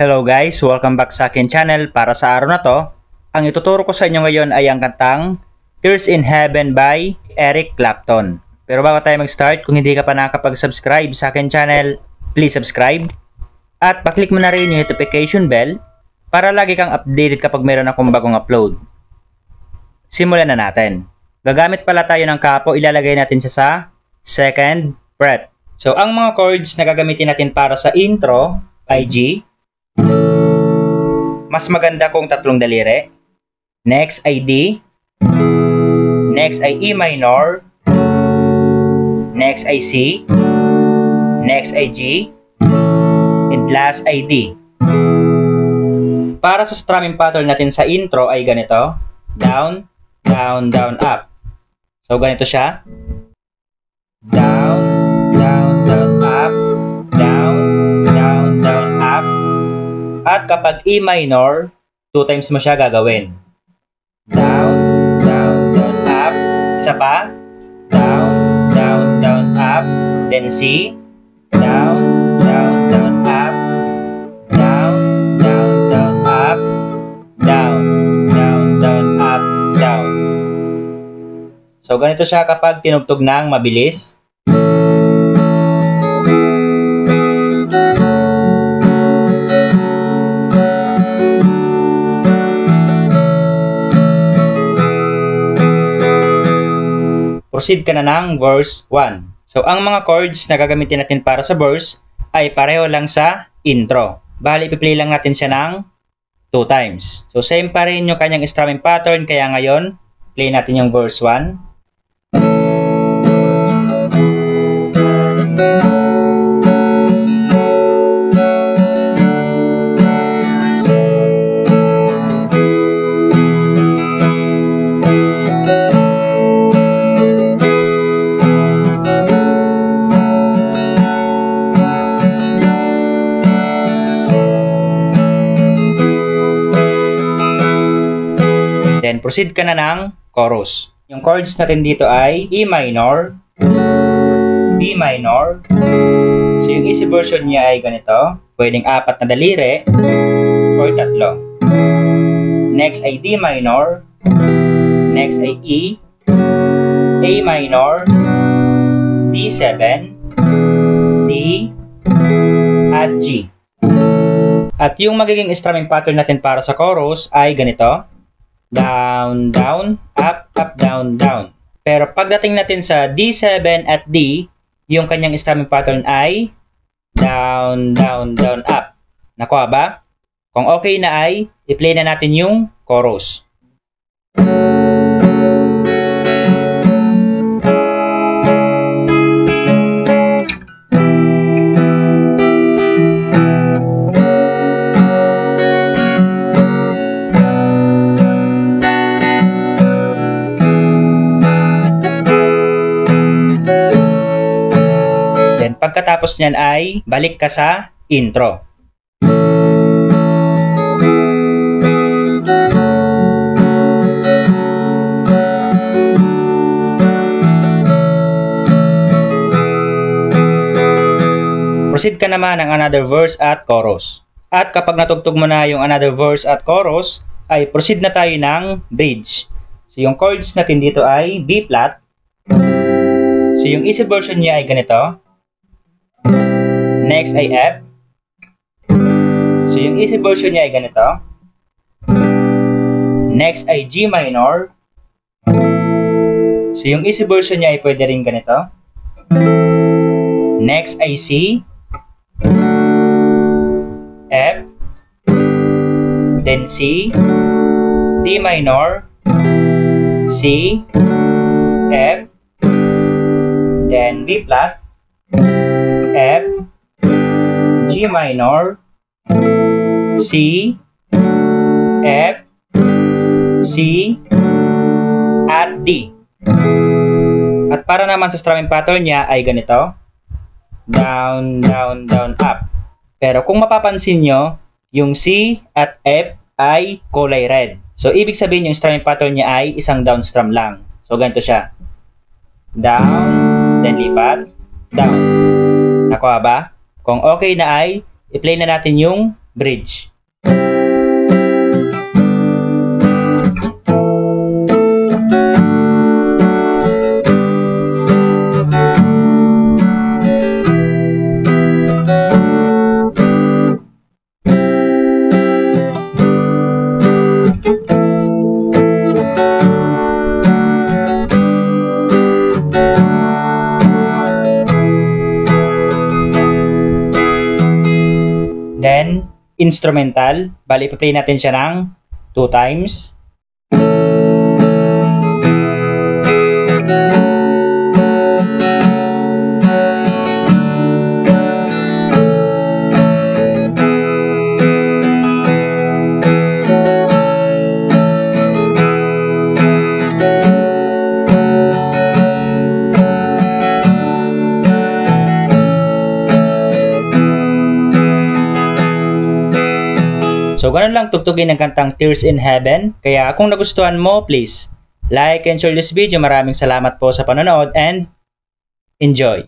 Hello guys, welcome back sa akin channel. Para sa araw na to, ang ituturo ko sa inyo ngayon ay ang kantang Tears in Heaven by Eric Clapton. Pero bago tayo mag-start, kung hindi ka pa nakakapag-subscribe sa akin channel, please subscribe. At paklik mo na rin yung notification bell para lagi kang updated kapag mayroon akong bagong upload. Simulan na natin. Gagamit pala tayo ng kapo, ilalagay natin siya sa second fret. So ang mga chords na gagamitin natin para sa intro ay G. Mas maganda kung tatlong daliri. Next ay D. Next ay E minor. Next ay C. Next ay G. And last ay D. Para sa strumming pattern natin sa intro ay ganito. Down, down, down, up. So ganito siya. Down, down, down, up. Down, down, down, up. At kapag E minor, 2 times mo siya gagawin. Down, down, down, up. Isa pa. Down, down, down, up. Then C. Down, down, down, up. Down, down, down, up. Down, down, down, up, down. So ganito siya kapag tinugtog ng mabilis. Proceed ka na ng verse 1. So, ang mga chords na gagamitin natin para sa verse ay pareho lang sa intro. Bali, ipi-play lang natin siya ng 2 times. So, same pa rin yung kanyang strumming pattern. Kaya ngayon, play natin yung verse 1. Then, proceed ka na ng chorus. Yung chords natin dito ay E minor, B minor. So, yung easy version niya ay ganito. Pwedeng 4 na daliri or 3. Next ay D minor. Next ay E, A minor, D7, D, at G. At yung magiging strumming pattern natin para sa chorus ay ganito. Down, down, up, up, down, down. Pero pagdating natin sa D7 at D, yung kanyang strumming pattern ay down, down, down, up. Nakuha ba? Kung okay na ay, i-play na natin yung chorus. Pagkatapos niyan ay balik ka sa intro. Proceed ka naman ng another verse at chorus. At kapag natugtog mo na yung another verse at chorus, ay proceed na tayo ng bridge. So yung chords natin dito ay B flat. So yung easy version niya ay ganito. Next ay F. So yung easy version niya ay ganito. Next ay G minor. So yung easy version niya ay pwede rin ganito. Next ay C, F, then C, D minor, C, F, then B flat, F, G minor, C, F, C, at D. At para naman sa strumming pattern niya ay ganito. Down, down, down, up. Pero kung mapapansin nyo, yung C at F ay kulay red. So, ibig sabihin yung strumming pattern niya ay isang down strum lang. So, ganito siya. Down, then lipat, down. Nakuha ba? Kung okay na ay, i-play na natin yung bridge. Then, instrumental. Bali, ipa-play natin siya ng 2 times. So, ganun lang tugtugin ng kantang Tears in Heaven. Kaya kung nagustuhan mo, please like and share this video. Maraming salamat po sa panonood and enjoy!